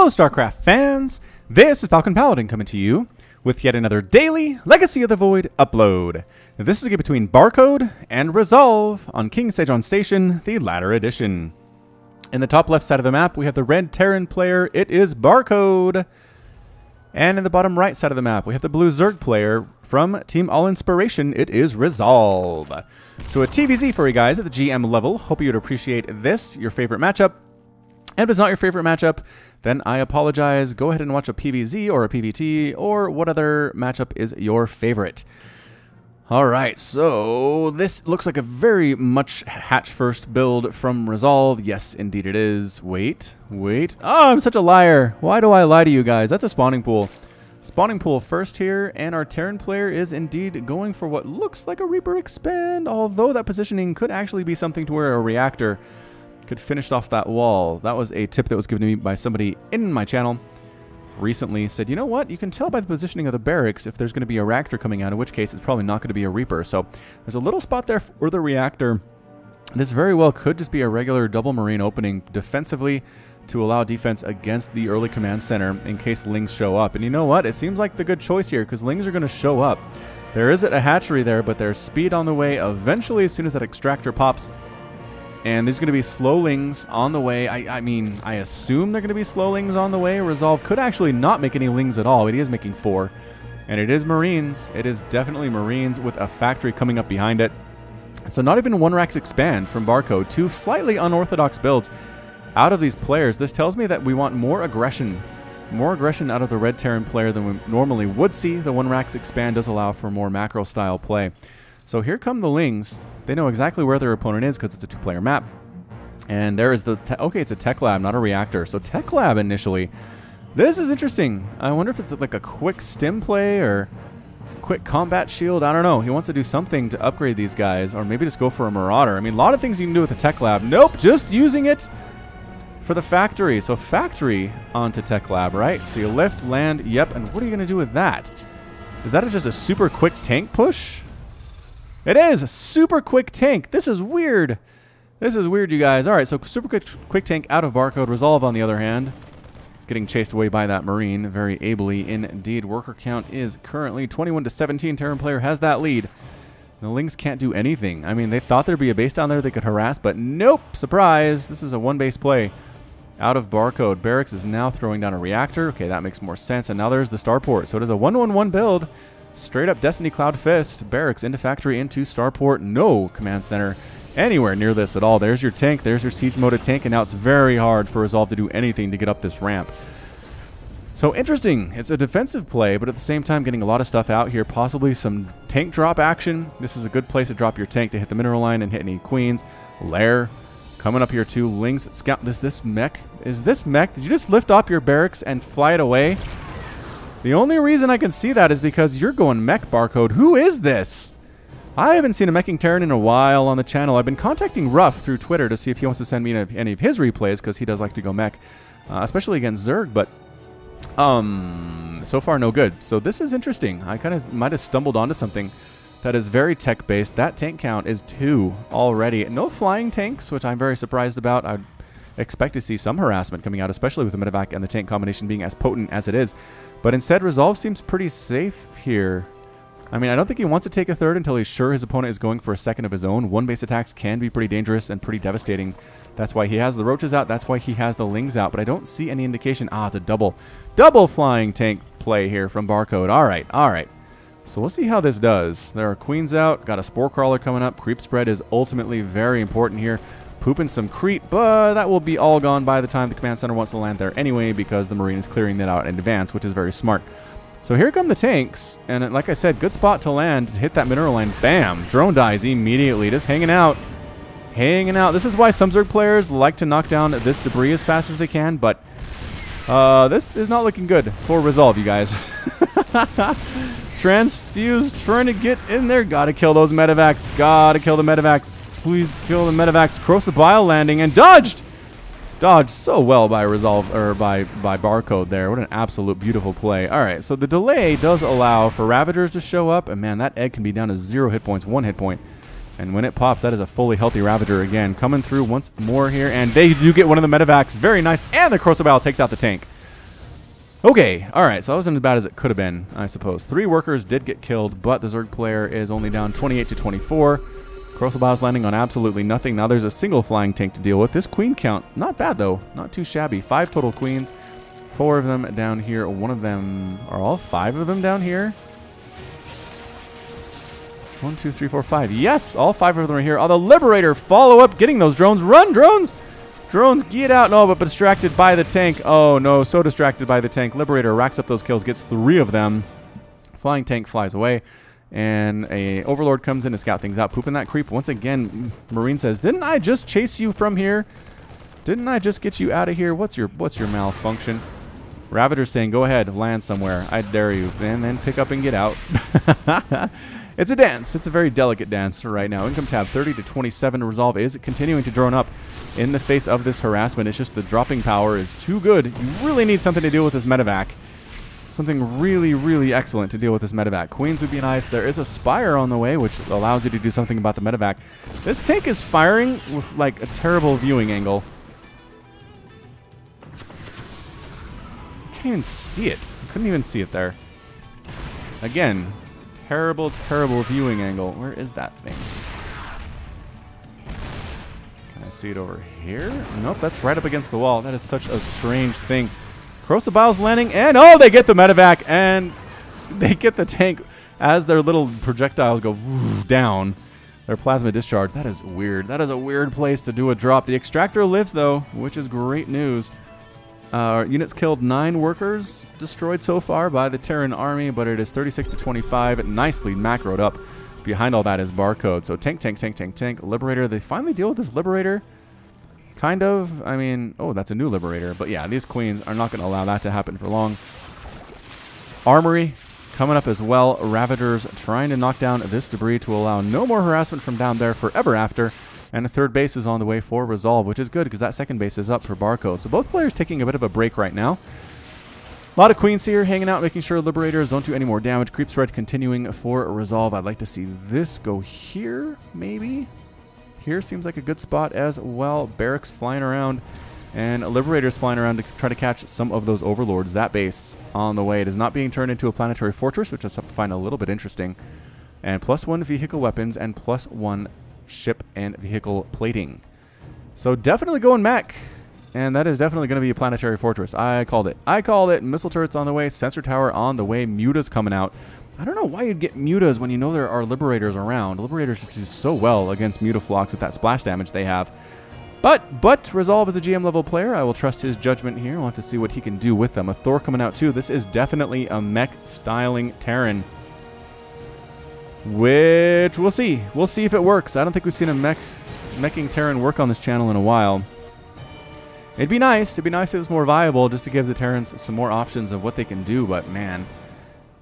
Hello StarCraft fans, this is Falcon Paladin coming to you with yet another daily Legacy of the Void upload. Now, this is a game between Barcode and Resolve on King Sejong Station, the latter edition. In the top left side of the map we have the red Terran player, it is Barcode. And in the bottom right side of the map we have the blue Zerg player from Team All Inspiration, it is Resolve. So a TVZ for you guys at the GM level, hope you'd appreciate this, your favorite matchup. And if it's not your favorite matchup, then I apologize. Go ahead and watch a PVZ or a PVT or what other matchup is your favorite. Alright, so this looks like a very much hatch first build from Resolve. Yes, indeed it is. Wait. Oh, I'm such a liar. Why do I lie to you guys? That's a spawning pool. Spawning pool first here, and our Terran player is indeed going for what looks like a Reaper Expand, although that positioning could actually be something to where a reactor could finish off that wall. That was a tip that was given to me by somebody in my channel recently. Said, you know what, you can tell by the positioning of the barracks if there's going to be a reactor coming out, in which case it's probably not going to be a Reaper. So there's a little spot there for the reactor. This very well could just be a regular double marine opening defensively to allow defense against the early command center in case Lings show up. And you know what, it seems like the good choice here because Lings are going to show up. There is a hatchery there, but there's speed on the way eventually as soon as that extractor pops. And there's going to be slowlings on the way. I mean, I assume they're going to be slowlings on the way. Resolve could actually not make any lings at all, but he is making 4. And it is Marines. It is definitely Marines with a factory coming up behind it. So not even one Rax Expand from Barcode. 2 slightly unorthodox builds out of these players. This tells me that we want more aggression. More aggression out of the red Terran player than we normally would see. The 1 Rax Expand does allow for more macro style play. So here come the Lings. They know exactly where their opponent is because it's a 2-player map. And there is the... okay, it's a tech lab, not a reactor. So tech lab initially. This is interesting. I wonder if it's like a quick stim play or quick combat shield. I don't know. He wants to do something to upgrade these guys. Or maybe just go for a marauder. I mean, a lot of things you can do with the tech lab. Nope, just using it for the factory. So factory onto tech lab, right? So you lift, land, yep. And what are you going to do with that? Is that just a super quick tank push? It is a super quick tank. This is weird. This is weird, you guys. All right, so super quick tank out of Barcode. Resolve, on the other hand, getting chased away by that Marine very ably indeed. Worker count is currently 21 to 17. Terran player has that lead. The Lings can't do anything. I mean, they thought there'd be a base down there they could harass, but nope. Surprise. This is a 1-base play out of Barcode. Barracks is now throwing down a reactor. Okay, that makes more sense. And now there's the starport. So it is a 1-1-1 build. Straight up Destiny Cloud Fist. Barracks into factory into starport. No command center anywhere near this at all. There's your tank. There's your siege moded tank. And now it's very hard for Resolve to do anything to get up this ramp. So interesting. It's a defensive play, but at the same time getting a lot of stuff out here. Possibly some tank drop action. This is a good place to drop your tank to hit the mineral line and hit any queens. Lair coming up here too. Lings scout. Is this Mech? Is this Mech? Did you just lift up your barracks and fly it away? The only reason I can see that is because you're going Mech, Barcode. Who is this? I haven't seen a Meching Terran in a while on the channel. I've been contacting Ruff through Twitter to see if he wants to send me any of his replays because he does like to go Mech, especially against Zerg, but so far no good. So this is interesting. I kind of might have stumbled onto something that is very tech-based. That tank count is 2 already. No flying tanks, which I'm very surprised about. I'd expect to see some harassment coming out, especially with the medevac and the tank combination being as potent as it is. But instead, Resolve seems pretty safe here. I mean, I don't think he wants to take a third until he's sure his opponent is going for a second of his own. 1-base attacks can be pretty dangerous and pretty devastating. That's why he has the roaches out. That's why he has the Lings out. But I don't see any indication. Ah, it's a double flying tank play here from Barcode. All right. So we'll see how this does. There are queens out. Got a spore crawler coming up. Creep spread is ultimately very important here. Pooping some creep, but that will be all gone by the time the command center wants to land there anyway because the Marine is clearing that out in advance, which is very smart. So here come the tanks, and like I said, good spot to land, to hit that mineral line. Bam! Drone dies immediately, just hanging out. This is why some Zerg players like to knock down this debris as fast as they can, but this is not looking good for Resolve, you guys. Transfuse trying to get in there. Gotta kill those medevacs. Gotta kill the medevacs. Please kill the medevacs. Corrosive bile landing and dodged so well by Resolve, or by Barcode there. What an absolute beautiful play. All right, so the delay does allow for Ravagers to show up, and man, that egg can be down to 0 hit points, 1 hit point. And when it pops, that is a fully healthy Ravager again. Coming through once more here, and they do get one of the medevacs. Very nice, and the Corrosive bile takes out the tank. Okay, alright, so that wasn't as bad as it could have been, I suppose. 3 workers did get killed, but the Zerg player is only down 28 to 24. Crossalbow's landing on absolutely nothing. Now there's a single flying tank to deal with. This queen count, not bad though, not too shabby. 5 total queens, 4 of them down here. One of them, are all 5 of them down here? 1, 2, 3, 4, 5. Yes, all 5 of them are here. Oh, the Liberator, follow up, getting those drones. Run, drones! Drones, get out. No, but distracted by the tank. Oh, no, so distracted by the tank. Liberator racks up those kills, gets 3 of them. Flying tank flies away. And a Overlord comes in to scout things out. Pooping that creep. Once again, Marine says, didn't I just chase you from here? Didn't I just get you out of here? What's your malfunction? Ravager's saying, go ahead, land somewhere. I dare you. And then pick up and get out. It's a dance. It's a very delicate dance right now. Income tab 30 to 27. Resolve is continuing to drone up in the face of this harassment. It's just the dropping power is too good. You really need something to deal with this medevac. Something really, really excellent to deal with this medevac. Queens would be nice. There is a Spire on the way, which allows you to do something about the medevac. This tank is firing with, like, a terrible viewing angle. You can't even see it. I couldn't even see it there. Again, terrible, terrible viewing angle. Where is that thing? Can I see it over here? Nope, that's right up against the wall. That is such a strange thing. Crosabow's landing, and oh, they get the medevac, and they get the tank as their little projectiles go down. Their plasma discharge. That is weird. That is a weird place to do a drop. The extractor lives, though, which is great news. Units killed, 9 workers destroyed so far by the Terran army, but it is 36 to 25. Nicely macroed up. Behind all that is barcode. So tank, tank, tank, tank, tank. Liberator. They finally deal with this Liberator. Kind of. I mean, oh, that's a new Liberator. But yeah, these queens are not going to allow that to happen for long. Armory coming up as well. Ravagers trying to knock down this debris to allow no more harassment from down there forever after. And a third base is on the way for Resolve, which is good because that second base is up for Barcode. So both players taking a bit of a break right now. A lot of queens here hanging out, making sure Liberators don't do any more damage. Creep thread continuing for Resolve. I'd like to see this go here, maybe. Here seems like a good spot as well. Barracks flying around and Liberators flying around to try to catch some of those Overlords. That base on the way. It is not being turned into a planetary fortress, which I find a little bit interesting. And +1 vehicle weapons and +1 ship and vehicle plating. So definitely going mech. And that is definitely going to be a planetary fortress. I called it. I called it. Missile turrets on the way. Sensor tower on the way. Mutas coming out. I don't know why you'd get Mutas when you know there are Liberators around. Liberators do so well against Mutaflox with that splash damage they have. But Resolve is a GM level player. I will trust his judgment here. I'll have to see what he can do with them. A Thor coming out too. This is definitely a mech styling Terran. Which we'll see. We'll see if it works. I don't think we've seen a meching Terran work on this channel in a while. It'd be nice. It'd be nice if it was more viable just to give the Terrans some more options of what they can do. But man,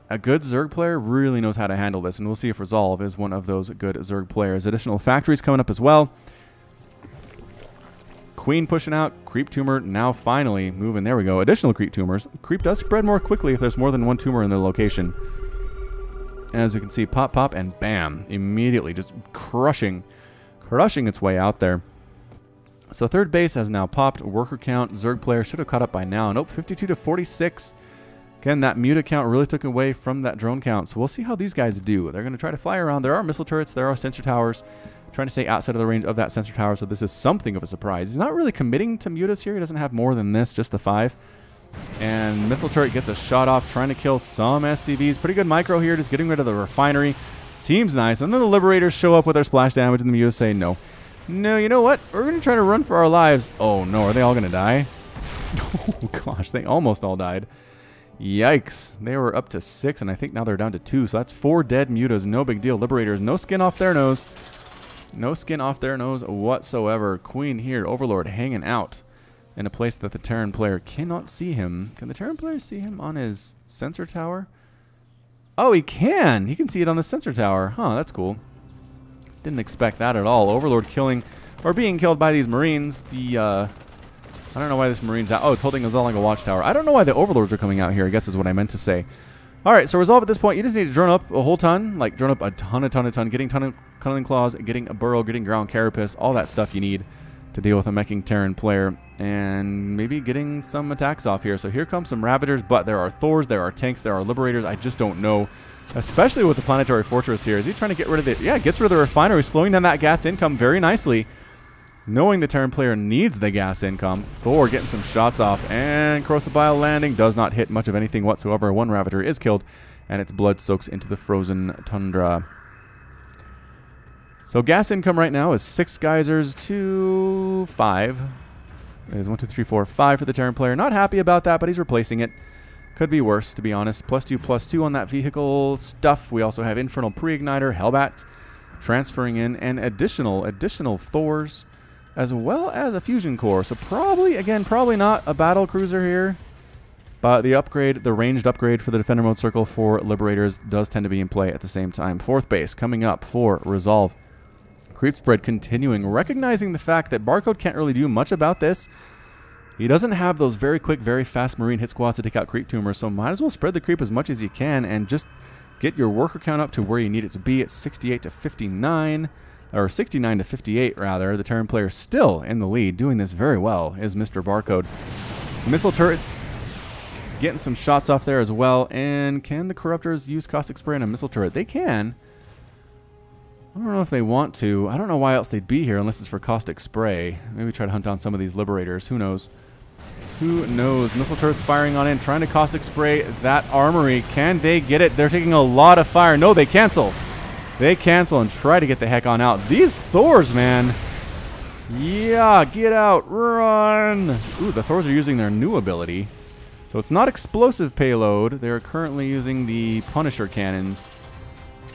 a good Zerg player really knows how to handle this. And we'll see if Resolve is one of those good Zerg players. Additional factories coming up as well. Queen pushing out. Creep tumor now finally moving. There we go. Additional creep tumors. Creep does spread more quickly if there's more than one tumor in the location. As you can see, pop, pop, and bam. Immediately just crushing its way out there. So third base has now popped. Worker count, Zerg player should have caught up by now. Nope, 52 to 46. Again, that muta count really took away from that drone count. So we'll see how these guys do. They're going to try to fly around. There are missile turrets. There are sensor towers. Trying to stay outside of the range of that sensor tower. So this is something of a surprise. He's not really committing to mutas here. He doesn't have more than this, just the 5. And missile turret gets a shot off, trying to kill some SCVs. Pretty good micro here, just getting rid of the refinery. Seems nice. And then the Liberators show up with their splash damage, and the mutas say no. No, you know what? We're going to try to run for our lives. Oh, no. Are they all going to die? Oh, gosh. They almost all died. Yikes. They were up to 6, and I think now they're down to 2. So that's 4 dead mutas. No big deal. Liberators, no skin off their nose. No skin off their nose whatsoever. Queen here. Overlord hanging out in a place that the Terran player cannot see him. Can the Terran player see him on his sensor tower? Oh, he can. He can see it on the sensor tower. Huh, that's cool. Didn't expect that at all. Overlord killing or being killed by these Marines. I don't know why this Marine's out. Oh, it's holding us all like a watchtower. I don't know why the Overlords are coming out here, I guess is what I meant to say. All right, so Resolve at this point, you just need to drone up a whole ton. Like, drone up a ton. Getting tunneling claws, getting a burrow, getting ground carapace, all that stuff you need to deal with a meching Terran player. and maybe getting some attacks off here. So here come some Ravagers, but there are Thors, there are tanks, there are Liberators. I just don't know, especially with the Planetary Fortress here. Is he trying to get rid of it? Yeah, gets rid of the refinery, slowing down that gas income very nicely. Knowing the Terran player needs the gas income, Thor getting some shots off, and Corrosive Bile landing does not hit much of anything whatsoever. One Ravager is killed, and its blood soaks into the frozen tundra. So gas income right now is 6 geysers to 5. It is 1, 2, 3, 4, 5 for the Terran player. Not happy about that, but he's replacing it. Could be worse, to be honest. +2/+2 on that vehicle stuff. We also have Infernal Pre-Igniter, Hellbat transferring in, and additional Thors, as well as a Fusion Core. So probably, again, probably not a battle cruiser here. But the upgrade, the ranged upgrade for the Defender Mode Circle for Liberators does tend to be in play at the same time. 4th base coming up for Resolve. Creep spread continuing, recognizing the fact that Barcode can't really do much about this. He doesn't have those very quick, very fast Marine hit squads to take out creep tumors, so might as well spread the creep as much as you can and just get your worker count up to where you need it to be at 68 to 59, or 69 to 58 rather. The Terran player still in the lead, doing this very well, is Mr. Barcode. Missile turrets getting some shots off there as well, and can the Corruptors use Caustic Spray on a missile turret? They can. I don't know if they want to. I don't know why else they'd be here unless it's for Caustic Spray. Maybe try to hunt down some of these Liberators. Who knows? Who knows? Missile turrets firing on in, trying to Caustic Spray that armory. Can they get it? They're taking a lot of fire. No, they cancel. They cancel and try to get the heck on out. These Thors, man. Yeah, get out. Run. Ooh, the Thors are using their new ability. So it's not explosive payload. They're currently using the Punisher cannons,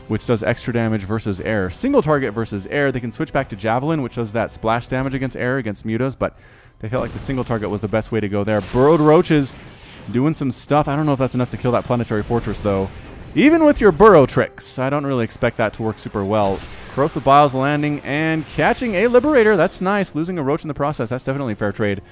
which does extra damage versus air. Single target versus air. They can switch back to Javelin, which does that splash damage against air, against mutas, but they felt like the single target was the best way to go there. Burrowed Roaches doing some stuff. I don't know if that's enough to kill that Planetary Fortress, though. Even with your burrow tricks, I don't really expect that to work super well. Corrosive Biles landing and catching a Liberator. That's nice. Losing a Roach in the process. That's definitely a fair trade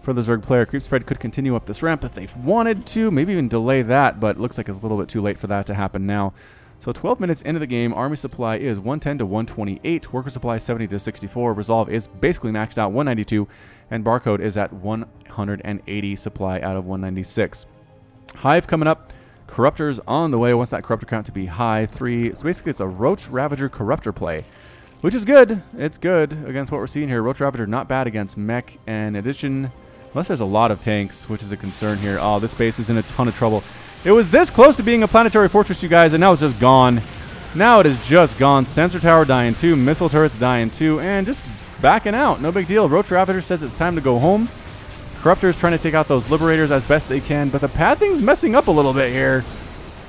for the Zerg player. Creep spread could continue up this ramp if they wanted to. Maybe even delay that, but looks like it's a little bit too late for that to happen now. So 12 minutes into the game, Army Supply is 110 to 128, Worker Supply 70 to 64, Resolve is basically maxed out 192, and Barcode is at 180 supply out of 196. Hive coming up, Corruptors on the way. Wants that Corruptor count to be high, 3. So basically it's a Roach Ravager Corruptor play, which is good. It's good against what we're seeing here. Roach Ravager not bad against Mech, and in addition, unless there's a lot of tanks, which is a concern here. Oh, this base is in a ton of trouble. It was this close to being a Planetary Fortress, you guys, and now it's just gone. Now it is just gone. Sensor Tower dying too. Missile turrets dying too. And just backing out. No big deal. Roach Ravager says it's time to go home. Corruptors trying to take out those Liberators as best they can. But the pathing's messing up a little bit here.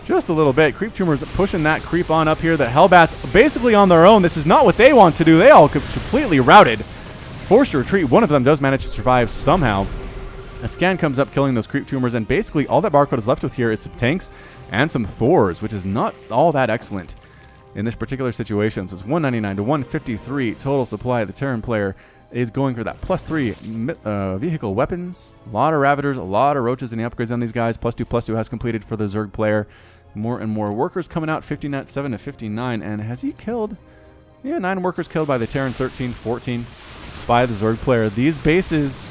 Just a little bit. Creep Tumors pushing that creep on up here. The Hellbats basically on their own. This is not what they want to do. They all completely routed. Forced to retreat. One of them does manage to survive somehow. A scan comes up, killing those creep tumors, and basically all that Barcode is left with here is some tanks and some Thors, which is not all that excellent in this particular situation. So it's 199 to 153 total supply. The Terran player is going for that +3 vehicle weapons. A lot of Ravagers, a lot of Roaches, and the upgrades on these guys. +2/+2 has completed for the Zerg player. More and more workers coming out, 57 to 59, and has he killed? Yeah, 9 workers killed by the Terran, 13, 14 by the Zerg player. These bases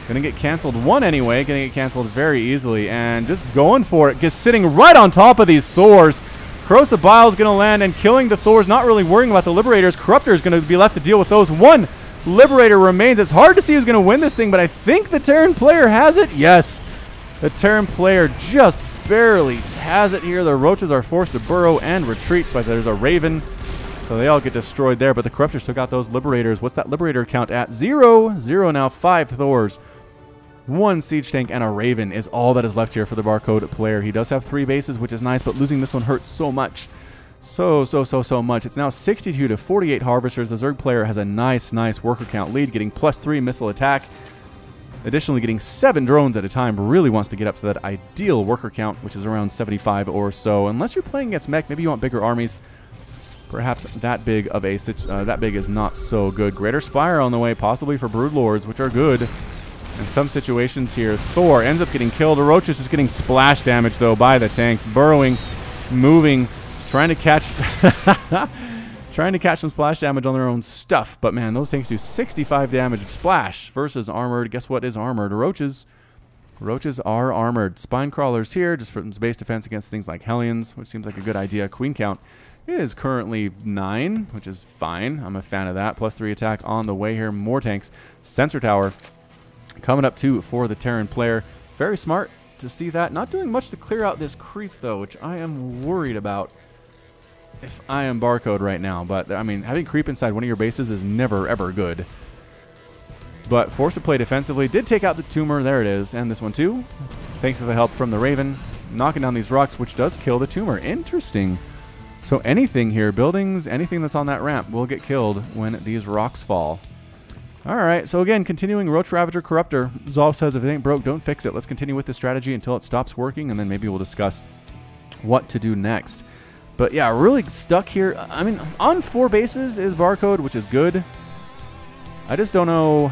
gonna get canceled. One anyway, gonna get canceled very easily, and just going for it. Just sitting right on top of these Thors. Corrosive Bile is gonna land and killing the Thors, not really worrying about the Liberators. Corruptor is gonna be left to deal with those. One Liberator remains. It's hard to see who's gonna win this thing, but I think the Terran player has it. Yes, the Terran player just barely has it here. The Roaches are forced to burrow and retreat, but there's a Raven, so they all get destroyed there. But the Corruptors took out those Liberators. What's that Liberator count at? 0. 0 now. 5 Thors. 1 siege tank and a Raven is all that is left here for the Barcode player. He does have 3 bases, which is nice, but losing this one hurts so much. So much. It's now 62 to 48 Harvesters. The Zerg player has a nice worker count lead, getting +3 missile attack. Additionally, getting 7 drones at a time. Really wants to get up to that ideal worker count, which is around 75 or so. Unless you're playing against Mech, maybe you want bigger armies. Perhaps that big of a that big is not so good. Greater Spire on the way, possibly for Broodlords, which are good. In some situations here, Thor ends up getting killed. Roach is just getting splash damage, though, by the tanks. Burrowing, moving, trying to catch trying to catch some splash damage on their own stuff. But man, those tanks do 65 damage of splash versus armored. Guess what is armored? Roaches. Roaches are armored. Spine crawlers here, just for base defense against things like Hellions, which seems like a good idea. Queen count is currently 9, which is fine. I'm a fan of that. +3 attack on the way here. More tanks. Sensor tower coming up too for the Terran player. Very smart to see that. Not doing much to clear out this creep though, which I am worried about if I am Barcode right now. But I mean, having creep inside one of your bases is never ever good. But forced to play defensively. Did take out the tumor. There it is. And this one too. Thanks to the help from the Raven. Knocking down these rocks, which does kill the tumor. Interesting. So anything here, buildings, anything that's on that ramp will get killed when these rocks fall. Alright, so again, continuing Roach Ravager Corruptor. Zolv says if it ain't broke, don't fix it. Let's continue with this strategy until it stops working, and then maybe we'll discuss what to do next. But yeah, really stuck here. I mean, on 4 bases is Barcode, which is good. I just don't know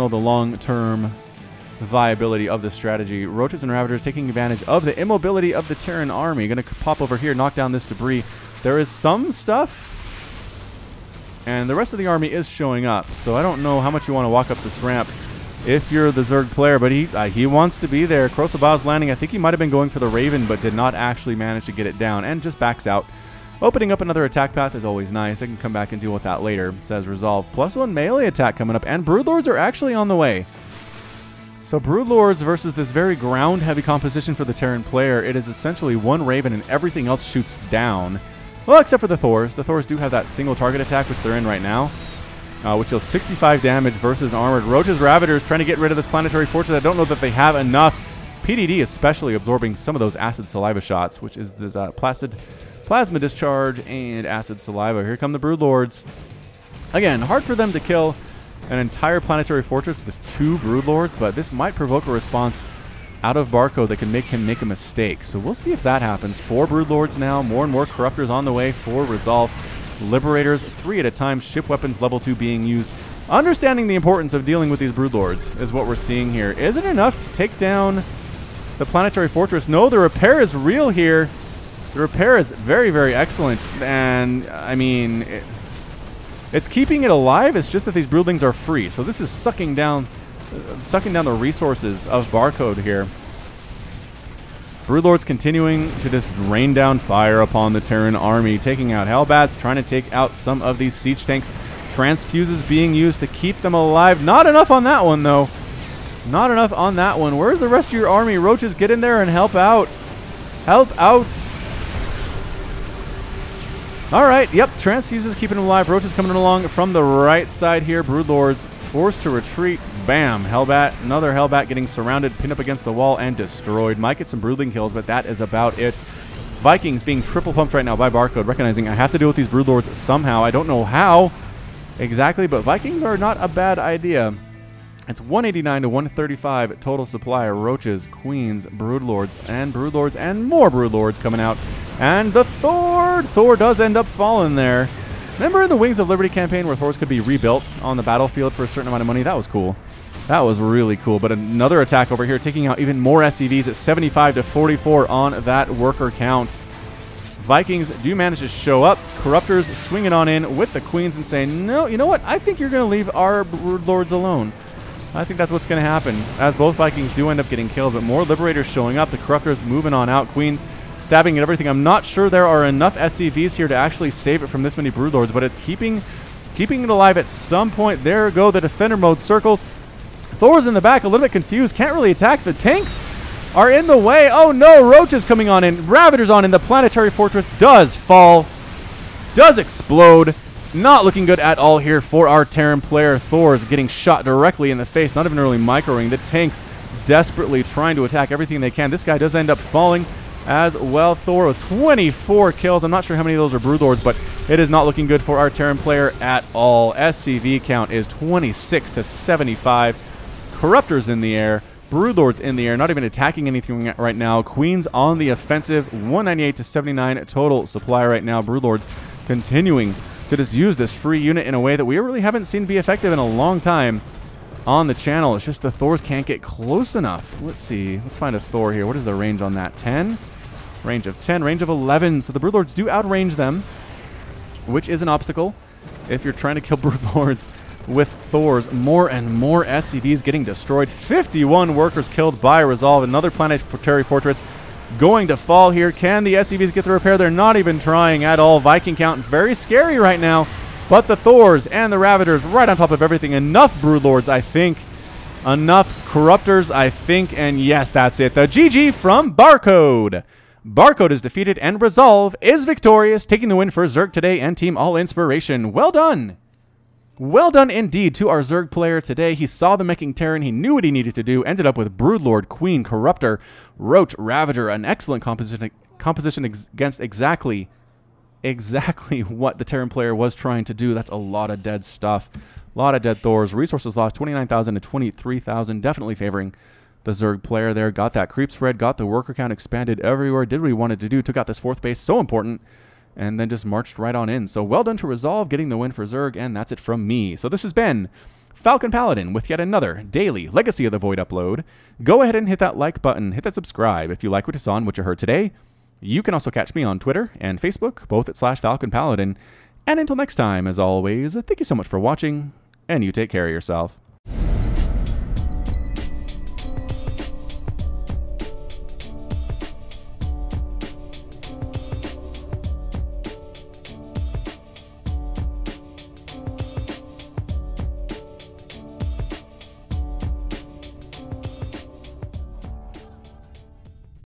the long-term viability of this strategy. Roaches and Ravagers taking advantage of the immobility of the Terran army. Gonna pop over here, knock down this debris. There is some stuff, and the rest of the army is showing up, so I don't know how much you want to walk up this ramp if you're the Zerg player, but he wants to be there. Krosaba's landing. I think he might have been going for the Raven, but did not actually manage to get it down, and just backs out. Opening up another attack path is always nice. I can come back and deal with that later. It says Resolve. +1 melee attack coming up, and Broodlords are actually on the way. So Broodlords versus this very ground-heavy composition for the Terran player. It is essentially 1 Raven and everything else shoots down. Well, except for the Thors. The Thors do have that single target attack, which they're in right now, which deals 65 damage versus armored. Roaches Ravagers trying to get rid of this planetary fortress. I don't know that they have enough. PDD especially absorbing some of those acid saliva shots, which is this plasma discharge and acid saliva. Here come the Broodlords. Again, hard for them to kill an entire planetary fortress with 2 Broodlords, but this might provoke a response out of Barcode that can make him make a mistake. So we'll see if that happens. 4 Broodlords now, more and more Corruptors on the way for Resolve. Liberators, 3 at a time, ship weapons level 2 being used. Understanding the importance of dealing with these Broodlords is what we're seeing here. Is it enough to take down the planetary fortress? No, the repair is real here. The repair is very, very excellent, and I mean, it's keeping it alive. It's just that these broodlings are free, so this is sucking down the resources of Barcode here. Broodlords continuing to just rain down fire upon the Terran army, taking out Hellbats, trying to take out some of these siege tanks. Transfuses being used to keep them alive. Not enough on that one, though. Not enough on that one. Where's the rest of your army? Roaches, get in there and help out. Help out. Alright, yep, Transfuses keeping them alive. Roaches coming along from the right side here. Broodlords forced to retreat. Bam, Hellbat, another Hellbat getting surrounded, pinned up against the wall, and destroyed. Might get some Broodling kills, but that is about it. Vikings being triple pumped right now by Barcode, recognizing I have to deal with these Broodlords somehow. I don't know how exactly, but Vikings are not a bad idea. It's 189 to 135 total supply of Roaches, Queens, Broodlords, and more Broodlords coming out. And the Thor does end up falling there. Remember the Wings of Liberty campaign where Thors could be rebuilt on the battlefield for a certain amount of money? That was cool. That was really cool. But another attack over here, taking out even more SCVs at 75 to 44 on that worker count. Vikings do manage to show up. Corruptors swinging on in with the Queens and saying, no, you know what? I think you're going to leave our Broodlords alone. I think that's what's going to happen, as both Vikings do end up getting killed, but more Liberators showing up. The Corruptors moving on out. Queens stabbing at everything. I'm not sure there are enough SCVs here to actually save it from this many Broodlords, but it's keeping it alive at some point. There go the Defender mode circles. Thor's in the back, a little bit confused. Can't really attack. The tanks are in the way. Oh no, Roaches coming on in. Ravagers on in. The planetary fortress does fall. Does explode. Not looking good at all here for our Terran player. Thor's getting shot directly in the face. Not even really microing. The tanks desperately trying to attack everything they can. This guy does end up falling as well. Thor with 24 kills. I'm not sure how many of those are Broodlords, but it is not looking good for our Terran player at all. SCV count is 26 to 75. Corruptors in the air. Broodlords in the air. Not even attacking anything right now. Queens on the offensive. 198 to 79 total supply right now. Broodlords continuing to just use this free unit in a way that we really haven't seen be effective in a long time on the channel. It's just the Thors can't get close enough. Let's see. Let's find a Thor here. What is the range on that? 10? Range of 10. Range of 11. So the Broodlords do outrange them. which is an obstacle if you're trying to kill Broodlords with Thors. More and more SCVs getting destroyed. 51 workers killed by Resolve. Another planetary fortress going to fall here. Can the SCVs get the repair? They're not even trying at all. Viking count very scary right now. But the Thors and the Ravagers right on top of everything. Enough Broodlords, I think. Enough Corruptors, I think. And yes, that's it. The GG from Barcode. Barcode is defeated and Resolve is victorious, taking the win for Zerg today and Team All Inspiration. Well done. Well done indeed to our Zerg player today. He saw the meching Terran. He knew what he needed to do. Ended up with Broodlord, Queen, Corruptor, Roach, Ravager. An excellent composition against exactly what the Terran player was trying to do. That's a lot of dead stuff. A lot of dead Thors. Resources lost 29,000 to 23,000. Definitely favoring the Zerg player there. Got that creep spread. Got the worker count expanded everywhere. Did what he wanted to do. Took out this 4th base. So important. And then just marched right on in. So well done to Resolve, getting the win for Zerg, and that's it from me. So this has been Falcon Paladin with yet another daily Legacy of the Void upload. Go ahead and hit that like button, hit that subscribe if you like what you saw and what you heard today. You can also catch me on Twitter and Facebook, both at /Falcon Paladin. And until next time, as always, thank you so much for watching, and you take care of yourself.